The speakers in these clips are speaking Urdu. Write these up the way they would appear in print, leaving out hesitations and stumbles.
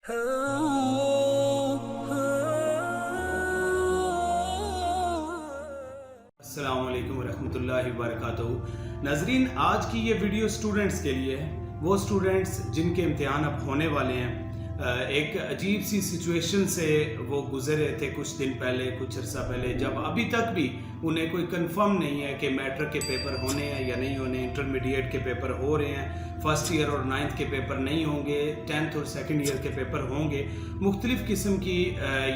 السلام علیکم ورحمۃ اللہ وبرکاتہ۔ ناظرین، آج کی یہ ویڈیو سٹوڈنٹس کے لیے ہے، وہ سٹوڈنٹس جن کے امتحان اب ہونے والے ہیں۔ ایک عجیب سی سچویشن سے وہ گزر رہے تھے کچھ دن پہلے، کچھ عرصہ پہلے، جب ابھی تک بھی انہیں کوئی کنفرم نہیں ہے کہ میٹرک کے پیپر ہونے ہیں یا نہیں ہونے، انٹرمیڈیٹ کے پیپر ہو رہے ہیں، فرسٹ ایئر اور نائنتھ کے پیپر نہیں ہوں گے، 10th اور سیکنڈ ایئر کے پیپر ہوں گے۔ مختلف قسم کی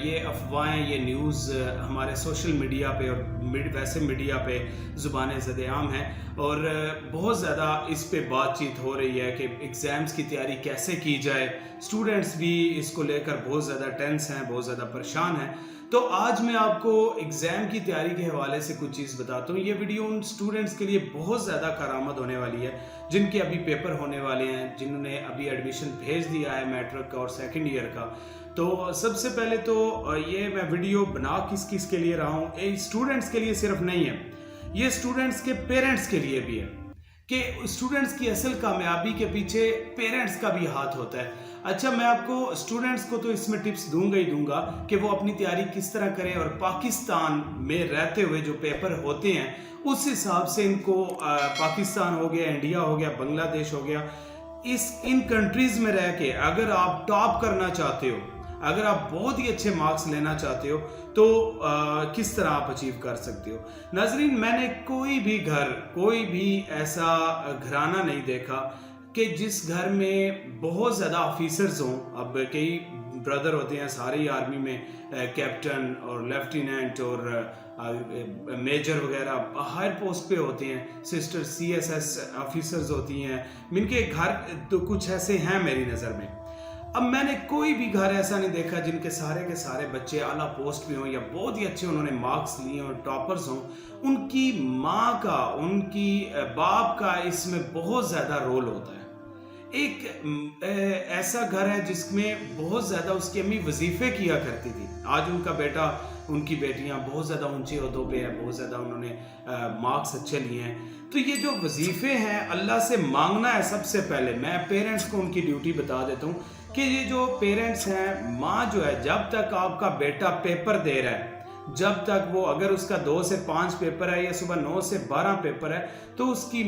یہ افواہیں، یہ نیوز ہمارے سوشل میڈیا پہ اور ویسے میڈیا پہ زبان زد عام ہیں، اور بہت زیادہ اس پہ بات چیت ہو رہی ہے کہ ایگزامز کی تیاری کیسے کی جائے۔ اسٹوڈنٹس بھی اس کو لے کر بہت زیادہ ٹینس ہیں، بہت زیادہ پریشان ہیں۔ تو آج میں آپ کو ایگزام کی تیاری کے حوالے سے کچھ چیز بتاتا ہوں۔ یہ ویڈیو ان اسٹوڈنٹس کے لیے بہت زیادہ کارآمد ہونے والی ہے جن کے ابھی پیپر ہونے والے ہیں، جنہوں نے ابھی ایڈمیشن بھیج دیا ہے میٹرک کا اور سیکنڈ ایئر کا۔ تو سب سے پہلے تو یہ میں ویڈیو بنا کس کے لیے رہا ہوں، اسٹوڈنٹس کے لیے صرف نہیں ہے، یہ اسٹوڈنٹس کے پیرنٹس کے لیے بھی ہے کہ اسٹوڈنٹس کی اصل کامیابی کے پیچھے پیرنٹس کا بھی ہاتھ ہوتا ہے۔ اچھا، میں آپ کو اسٹوڈنٹس کو تو اس میں ٹپس دوں گا کہ وہ اپنی تیاری کس طرح کریں، اور پاکستان میں رہتے ہوئے جو پیپر ہوتے ہیں اس حساب سے ان کو پاکستان ہو گیا، انڈیا ہو گیا، بنگلہ دیش ہو گیا، ان کنٹریز میں رہ کے اگر آپ ٹاپ کرنا چاہتے ہو، اگر آپ بہت ہی اچھے مارکس لینا چاہتے ہو تو کس طرح آپ اچیو کر سکتے ہو۔ ناظرین، میں نے کوئی بھی ایسا گھرانہ نہیں دیکھا کہ جس گھر میں بہت زیادہ آفیسرز ہوں۔ اب کئی بردر ہوتے ہیں سارے ہی آرمی میں، کیپٹن اور لیفٹیننٹ اور میجر وغیرہ ہائر پوسٹ پہ ہوتے ہیں، سسٹر CSS آفیسرز ہوتی ہیں، ان کے گھر تو کچھ ایسے ہیں میری نظر میں۔ اب میں نے کوئی بھی گھر ایسا نہیں دیکھا جن کے سارے بچے اعلیٰ پوسٹ پہ ہوں یا بہت ہی اچھے انہوں نے مارکس لیے اور ٹاپرز ہوں۔ ان کی ماں کا، ان کی باپ کا اس میں بہت زیادہ رول ہوتا ہے۔ ایک ایسا گھر ہے جس میں بہت زیادہ اس کی امی وظیفے کیا کرتی تھی، آج ان کا بیٹا، ان کی بیٹیاں بہت زیادہ اونچے عہدوں پہ ہیں، بہت زیادہ انہوں نے مارکس اچھے لیے ہیں۔ تو یہ جو وظیفے ہیں اللہ سے مانگنا ہے سب سے پہلے۔ میں پیرنٹس کو ان کی ڈیوٹی بتا دیتا ہوں کہ یہ جو پیرنٹس ہیں، ماں جو ہے، جب تک آپ کا بیٹا پیپر دے رہا ہے، جب تک وہ، اگر اس کا 2 سے 5 پیپر ہے یا صبح 9 سے 12 پیپر ہے، تو اس کی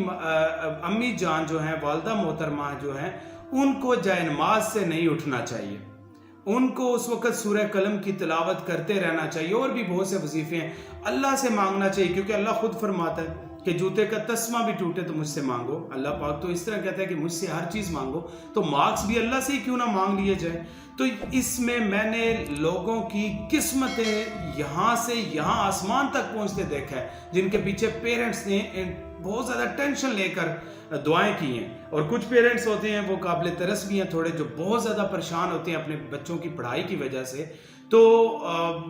امی جان جو ہیں، والدہ محترمہ جو ہیں، ان کو جائے نماز سے نہیں اٹھنا چاہیے، ان کو اس وقت سورہ قلم کی تلاوت کرتے رہنا چاہیے، اور بھی بہت سے وظیفے ہیں۔ اللہ سے مانگنا چاہیے، کیونکہ اللہ خود فرماتا ہے کہ جوتے کا تسمہ بھی ٹوٹے تو مجھ سے مانگو۔ اللہ پاک تو اس طرح کہتا ہے کہ مجھ سے ہر چیز مانگو، تو مارکس بھی اللہ سے ہی کیوں نہ مانگ لیے جائے۔ تو اس میں نے لوگوں کی قسمتیں یہاں سے یہاں آسمان تک پہنچتے دیکھا ہے، جن کے پیچھے پیرنٹس نے بہت زیادہ ٹینشن لے کر دعائیں کی ہیں۔ اور کچھ پیرنٹس ہوتے ہیں وہ قابل ترس بھی ہیں تھوڑے، جو بہت زیادہ پریشان ہوتے ہیں اپنے بچوں کی پڑھائی کی وجہ سے، تو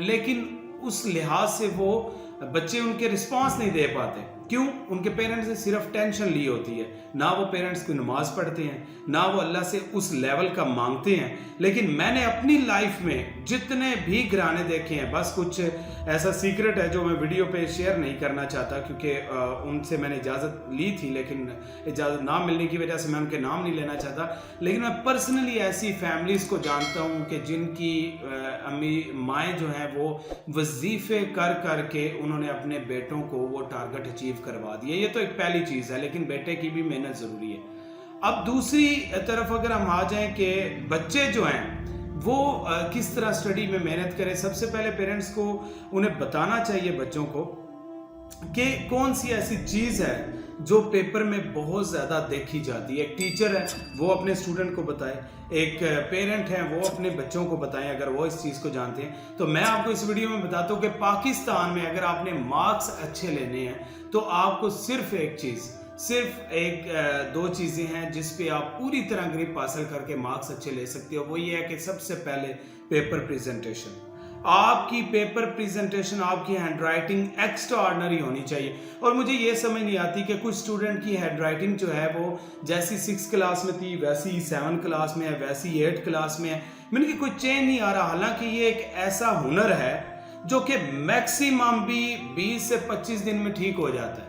لیکن اس لحاظ سے وہ بچے ان کے رسپانس نہیں دے پاتے۔ کیوں؟ ان کے پیرنٹس نے صرف ٹینشن لی ہوتی ہے، نہ وہ پیرنٹس کو نماز پڑھتے ہیں، نہ وہ اللہ سے اس لیول کا مانگتے ہیں۔ لیکن میں نے اپنی لائف میں جتنے بھی گھرانے دیکھے ہیں، بس کچھ ایسا سیکرٹ ہے جو میں ویڈیو پہ شیئر نہیں کرنا چاہتا، کیونکہ ان سے میں نے اجازت لی تھی، لیکن اجازت نہ ملنے کی وجہ سے میں ان کے نام نہیں لینا چاہتا۔ لیکن میں پرسنلی ایسی فیملیز کو جانتا ہوں کہ جن کی امی مائیں جو ہیں وہ وظیفے کر کے انہوں نے اپنے بیٹوں کو وہ ٹارگٹ اچیو کروا دیا۔ یہ تو ایک پہلی چیز ہے، لیکن بیٹے کی بھی محنت ضروری ہے۔ اب دوسری طرف اگر ہم آ جائیں کہ بچے جو ہیں وہ کس طرح سٹڈی میں محنت کریں، سب سے پہلے پیرنٹس کو انہیں بتانا چاہیے بچوں کو کہ کون سی ایسی چیز ہے جو پیپر میں بہت زیادہ دیکھی جاتی ہے۔ ایک ٹیچر ہے وہ اپنے اسٹوڈنٹ کو بتائے، ایک پیرنٹ ہے وہ اپنے بچوں کو بتائیں اگر وہ اس چیز کو جانتے ہیں۔ تو میں آپ کو اس ویڈیو میں بتاتا ہوں کہ پاکستان میں اگر آپ نے مارکس اچھے لینے ہیں تو آپ کو صرف ایک 2 چیزیں ہیں جس پہ آپ پوری طرح گرپ حاصل کر کے مارکس اچھے لے سکتے ہو۔ وہ یہ ہے کہ سب سے پہلے پیپر پریزنٹیشن، آپ کی پیپر پریزنٹیشن، آپ کی ہینڈ رائٹنگ ایکسٹرا آرڈنری ہونی چاہیے۔ اور مجھے یہ سمجھ نہیں آتی کہ کچھ اسٹوڈنٹ کی ہینڈ رائٹنگ جو ہے وہ جیسی 6 کلاس میں تھی ویسی 7 کلاس میں ہے، ویسی 8 کلاس میں ہے، میں نے کوئی چین نہیں آ رہا۔ حالانکہ یہ ایک ایسا ہنر ہے جو کہ میکسیمم بھی 20 سے 25 دن میں ٹھیک ہو جاتا ہے۔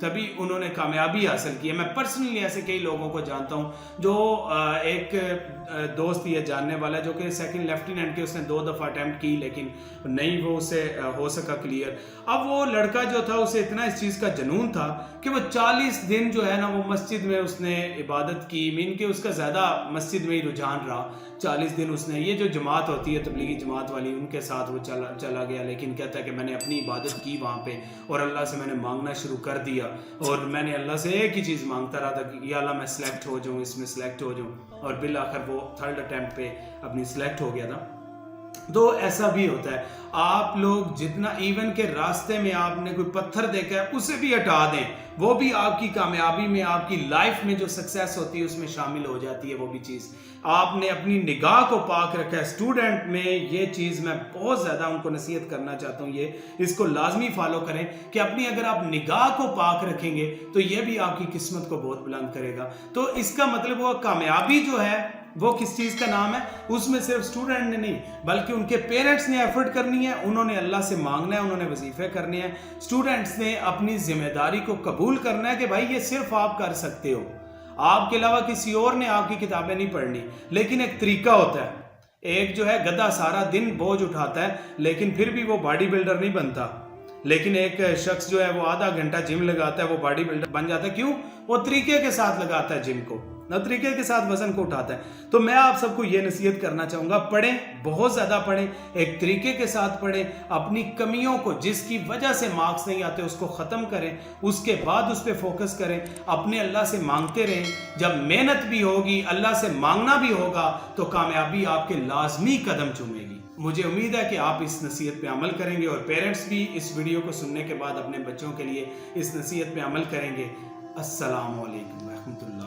تبھی انہوں نے کامیابی حاصل کی ہے. میں پرسنلی ایسے کئی لوگوں کو جانتا ہوں جو ایک دوست یہ جاننے والا ہے جو کہ سیکنڈ لیفٹیننٹ کے اس نے 2 دفعہ اٹیمپٹ کی لیکن نہیں وہ اسے ہو سکا کلیئر. اب وہ لڑکا جو تھا اسے اتنا اس چیز کا جنون تھا کہ وہ 40 دن جو ہے نا وہ مسجد میں اس نے عبادت کی. مین کہ اس کا زیادہ مسجد میں ہی رجحان رہا. 40 دن اس نے یہ جو جماعت ہوتی ہے تبلیغی جماعت والی ان کے ساتھ وہ چلا گیا, لیکن کہتا ہے کہ میں نے اپنی عبادت کی وہاں پہ اور اللہ سے میں نے مانگنا شروع کر دیا اور میں نے اللہ سے ایک ہی چیز مانگتا رہا تھا کہ یا اللہ میں سلیکٹ ہو جاؤں, اس میں سلیکٹ ہو جاؤں, اور بالآخر وہ 3rd اٹیمپٹ پہ اپنی سلیکٹ ہو گیا تھا. تو ایسا بھی ہوتا ہے, آپ لوگ جتنا ایون کے راستے میں آپ نے کوئی پتھر دیکھا ہے اسے بھی ہٹا دیں, وہ بھی آپ کی کامیابی میں, آپ کی لائف میں جو سکسیس ہوتی ہے اس میں شامل ہو جاتی ہے. وہ بھی چیز آپ نے اپنی نگاہ کو پاک رکھا ہے. اسٹوڈنٹ میں یہ چیز میں بہت زیادہ ان کو نصیحت کرنا چاہتا ہوں, اس کو لازمی فالو کریں کہ اپنی اگر آپ نگاہ کو پاک رکھیں گے تو یہ بھی آپ کی قسمت کو بہت بلند کرے گا. تو اس کا مطلب وہ کامیابی جو ہے وہ کس چیز کا نام ہے, اس میں صرف اسٹوڈنٹ نے نہیں بلکہ ان کے پیرنٹس نے ایفرٹ کرنی ہے, انہوں نے اللہ سے مانگنا ہے, انہوں نے وظیفے کرنے ہیں. اسٹوڈنٹس نے اپنی ذمہ داری کو قبول کرنا ہے کہ بھائی یہ صرف آپ کر سکتے ہو, آپ کے علاوہ کسی اور نے آپ کی کتابیں نہیں پڑھنی. لیکن ایک طریقہ ہوتا ہے, ایک جو ہے گدھا سارا دن بوجھ اٹھاتا ہے لیکن پھر بھی وہ باڈی بلڈر نہیں بنتا, لیکن ایک شخص جو ہے وہ آدھا گھنٹہ جم لگاتا ہے وہ باڈی بلڈر بن جاتا ہے. کیوں؟ وہ طریقے کے ساتھ لگاتا ہے جم کو, نہ طریقے کے ساتھ وزن کو اٹھاتا ہے. تو میں آپ سب کو یہ نصیحت کرنا چاہوں گا, پڑھیں, بہت زیادہ پڑھیں, ایک طریقے کے ساتھ پڑھیں, اپنی کمیوں کو جس کی وجہ سے مارکس نہیں آتے اس کو ختم کریں, اس کے بعد اس پہ فوکس کریں, اپنے اللہ سے مانگتے رہیں. جب محنت بھی ہوگی, اللہ سے مانگنا بھی ہوگا تو کامیابی آپ کے لازمی قدم چومے گی. مجھے امید ہے کہ آپ اس نصیحت پہ عمل کریں گے اور پیرنٹس بھی اس ویڈیو کو سننے کے بعد اپنے بچوں کے لیے اس نصیحت پہ عمل کریں گے. السلام علیکم ورحمۃ اللہ.